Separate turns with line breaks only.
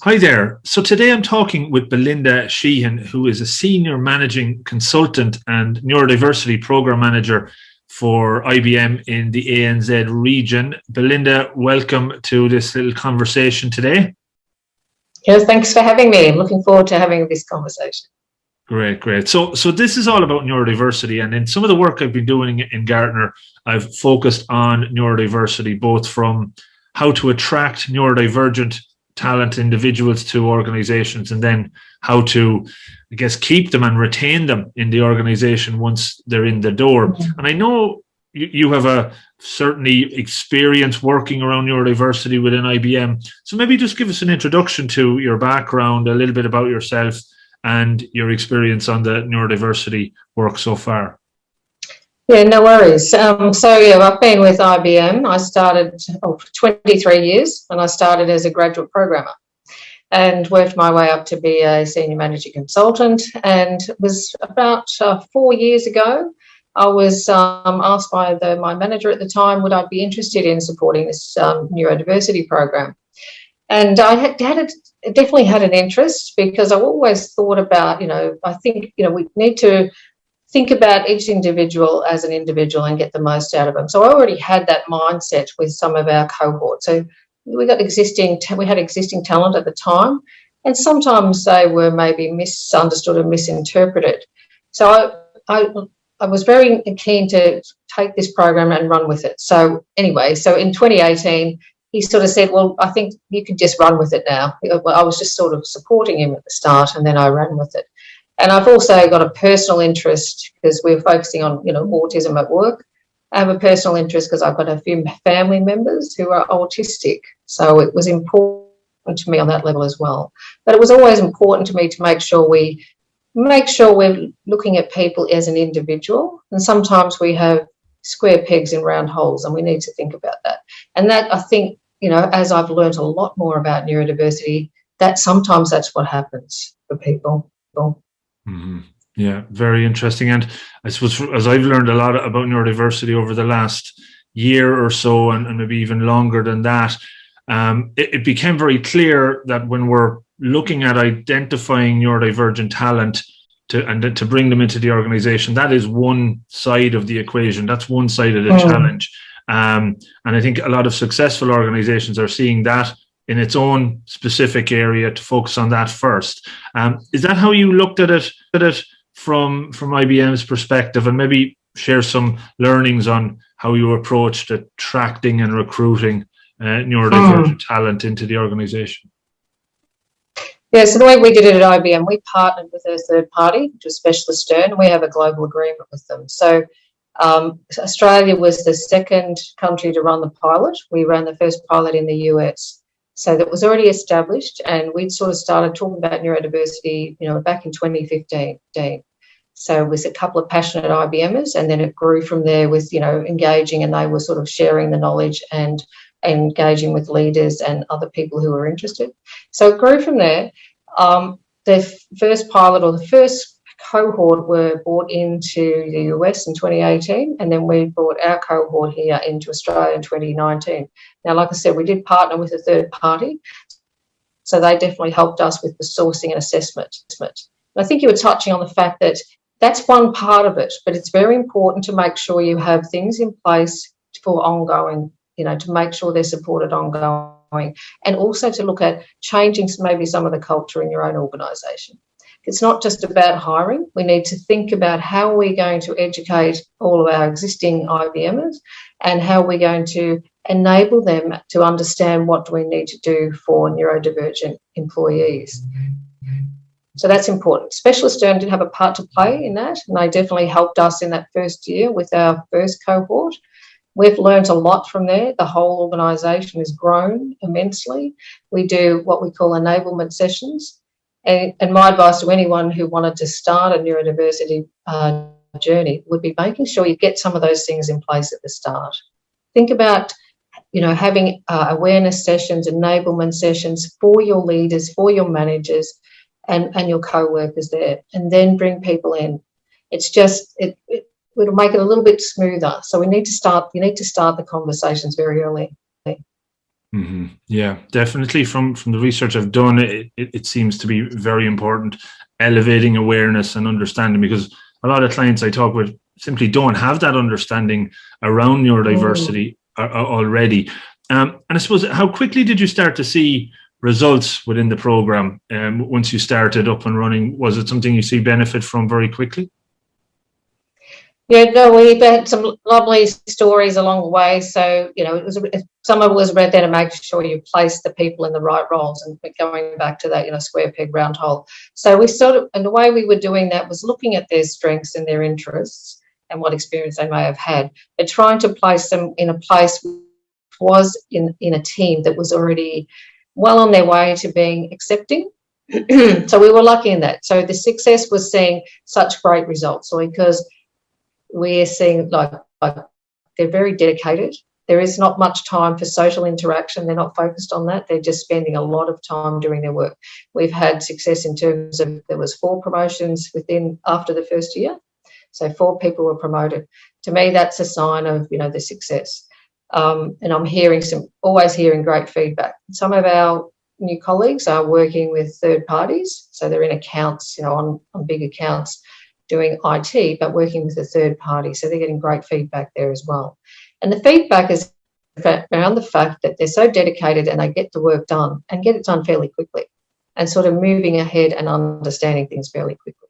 Hi there. So today I'm talking with Belinda Sheehan, who is a senior managing consultant and neurodiversity program manager for IBM in the ANZ region. Belinda, welcome to this little conversation today.
Yes, thanks for having me. I'm looking forward to having this conversation.
Great. So this is all about neurodiversity, and in some of the work I've been doing in Gartner, I've focused on neurodiversity, both from how to attract neurodivergent talent individuals to organizations, and then how to, I guess, keep them and retain them in the organization once they're in the door. Mm-hmm. And I know you have a certainly experience working around neurodiversity within IBM. So maybe just give us an introduction to your background, a little bit about yourself and your experience on the neurodiversity work so far.
Yeah, no worries. I've been with IBM. I started for 23 years, and I started as a graduate programmer and worked my way up to be a senior managing consultant. And it was about 4 years ago, I was asked by my manager at the time, would I be interested in supporting this neurodiversity program? And I definitely had an interest, because I've always thought about, I think, we need to think about each individual as an individual and get the most out of them. So I already had that mindset with some of our cohort. So we had existing talent at the time, and sometimes they were maybe misunderstood and misinterpreted. So I was very keen to take this program and run with it. So in 2018, he sort of said, well, I think you could just run with it now. I was just sort of supporting him at the start, and then I ran with it. And I've also got a personal interest, because we're focusing on, autism at work. I have a personal interest because I've got a few family members who are autistic. So it was important to me on that level as well. But it was always important to me to make sure we're looking at people as an individual. And sometimes we have square pegs in round holes, and we need to think about that. And that, I think, as I've learned a lot more about neurodiversity, that sometimes that's what happens for people.
Mm-hmm. Yeah, very interesting. And I suppose, as I've learned a lot about neurodiversity over the last year or so, and maybe even longer than that, it became very clear that when we're looking at identifying neurodivergent talent to bring them into the organization, that is one side of the equation. That's one side of the challenge. And I think a lot of successful organizations are seeing that in its own specific area, to focus on that first. Is that how you looked at it from IBM's perspective, and maybe share some learnings on how you approached attracting and recruiting neurodivergent talent into the organization?
Yeah, so the way we did it at IBM, we partnered with a third party, which was Specialist Stern, and we have a global agreement with them. So Australia was the second country to run the pilot. We ran the first pilot in the US. So that was already established, and we'd sort of started talking about neurodiversity, back in 2015. So it was a couple of passionate IBMers, and then it grew from there with, engaging, and they were sort of sharing the knowledge and engaging with leaders and other people who were interested. So it grew from there. The first pilot, or the first cohort, were brought into the US in 2018, and then we brought our cohort here into Australia in 2019. Now, like I said, we did partner with a third party, so they definitely helped us with the sourcing and assessment. And I think you were touching on the fact that that's one part of it, but it's very important to make sure you have things in place for ongoing, to make sure they're supported ongoing, and also to look at changing maybe some of the culture in your own organisation. It's not just about hiring. We need to think about how we're going to educate all of our existing IBMers, and how we're going to enable them to understand what do we need to do for neurodivergent employees. So that's important. Specialist Stern did have a part to play in that, and they definitely helped us in that first year with our first cohort. We've learned a lot from there. The whole organisation has grown immensely. We do what we call enablement sessions. And my advice to anyone who wanted to start a neurodiversity journey would be making sure you get some of those things in place at the start. Think about, having awareness sessions, enablement sessions for your leaders, for your managers, and your co-workers there, and then bring people in. It's just, it'll make it a little bit smoother. So you need to start the conversations very early.
Yeah, definitely. From the research I've done, it seems to be very important, elevating awareness and understanding, because a lot of clients I talk with simply don't have that understanding around neurodiversity already. And I suppose, how quickly did you start to see results within the program? Once you started up and running, was it something you see benefit from very quickly?
Yeah, no, we've had some lovely stories along the way. So, some of it was about then making sure you place the people in the right roles, and going back to that, square peg, round hole. So we and the way we were doing that was looking at their strengths and their interests and what experience they may have had, but trying to place them in a place which was in a team that was already well on their way to being accepting. So we were lucky in that. So the success was seeing such great results, because we're seeing like they're very dedicated. There is not much time for social interaction. They're not focused on that. They're just spending a lot of time doing their work. We've had success in terms of, there was 4 promotions after the first year. So 4 people were promoted. To me, that's a sign of, the success. And I'm always hearing great feedback. Some of our new colleagues are working with third parties. So they're in accounts, on big accounts, doing IT, but working with a third party. So they're getting great feedback there as well. And the feedback is around the fact that they're so dedicated and they get the work done and get it done fairly quickly, and sort of moving ahead and understanding things fairly quickly.